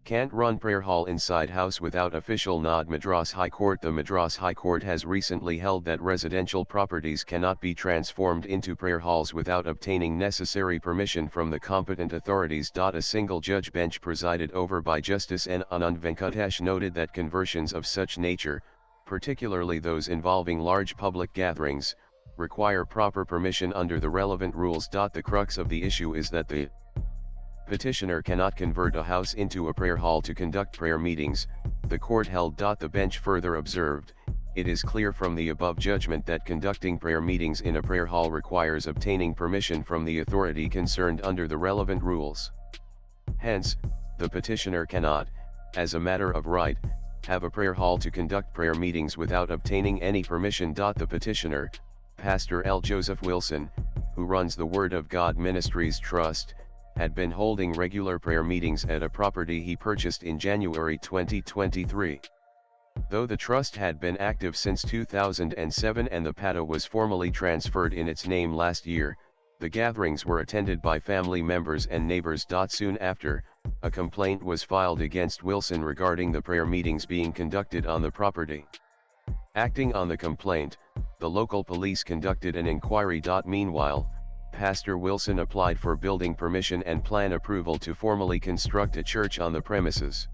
Can't run prayer hall inside house without official nod. Madras High Court. The Madras High Court has recently held that residential properties cannot be transformed into prayer halls without obtaining necessary permission from the competent authorities. A single judge bench presided over by Justice N. Anand Venkatesh noted that conversions of such nature, particularly those involving large public gatherings, require proper permission under the relevant rules. The crux of the issue is that the petitioner cannot convert a house into a prayer hall to conduct prayer meetings, the court held. The bench further observed, it is clear from the above judgment that conducting prayer meetings in a prayer hall requires obtaining permission from the authority concerned under the relevant rules. Hence, the petitioner cannot, as a matter of right, have a prayer hall to conduct prayer meetings without obtaining any permission. The petitioner, Pastor L. Joseph Wilson, who runs the Word of God Ministries Trust, had been holding regular prayer meetings at a property he purchased in January 2023. Though the trust had been active since 2007 and the PATA was formally transferred in its name last year, the gatherings were attended by family members and neighbors. Soon after, a complaint was filed against Wilson regarding the prayer meetings being conducted on the property. Acting on the complaint, the local police conducted an inquiry. Meanwhile, Pastor Wilson applied for building permission and plan approval to formally construct a church on the premises.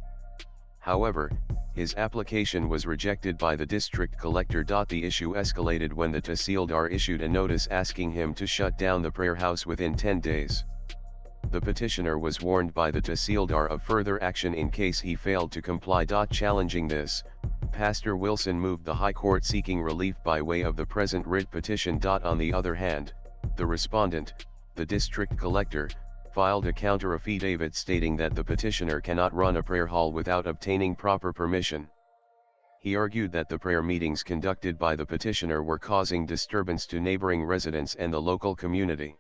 However, his application was rejected by the district collector. The issue escalated when the Tahsildar issued a notice asking him to shut down the prayer house within 10 days. The petitioner was warned by the Tahsildar of further action in case he failed to comply. Challenging this, Pastor Wilson moved the High Court seeking relief by way of the present writ petition. On the other hand, the respondent, the district collector, filed a counter affidavit stating that the petitioner cannot run a prayer hall without obtaining proper permission. He argued that the prayer meetings conducted by the petitioner were causing disturbance to neighboring residents and the local community.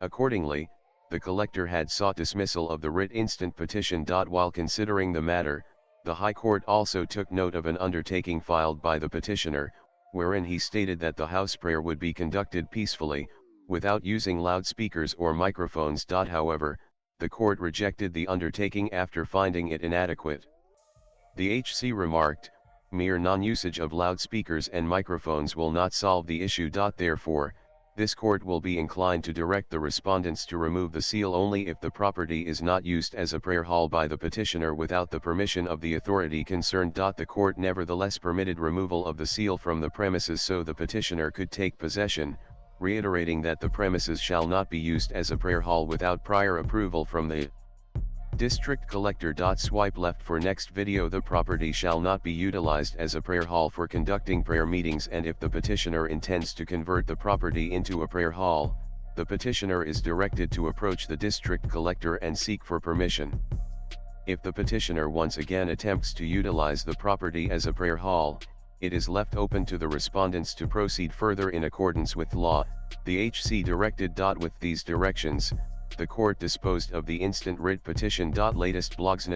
Accordingly, the collector had sought dismissal of the writ instant petition. While considering the matter, the High Court also took note of an undertaking filed by the petitioner, wherein he stated that the house prayer would be conducted peacefully, without using loudspeakers or microphones. However, the court rejected the undertaking after finding it inadequate. The HC remarked, mere non-usage of loudspeakers and microphones will not solve the issue. Therefore, this court will be inclined to direct the respondents to remove the seal only if the property is not used as a prayer hall by the petitioner without the permission of the authority concerned. The court nevertheless permitted removal of the seal from the premises so the petitioner could take possession, reiterating that the premises shall not be used as a prayer hall without prior approval from the district collector. Swipe left for next video. The property shall not be utilized as a prayer hall for conducting prayer meetings, and if the petitioner intends to convert the property into a prayer hall, the petitioner is directed to approach the district collector and seek for permission. If the petitioner once again attempts to utilize the property as a prayer hall, it is left open to the respondents to proceed further in accordance with law, the HC directed. With these directions, the court disposed of the instant writ petition. Latest blogs.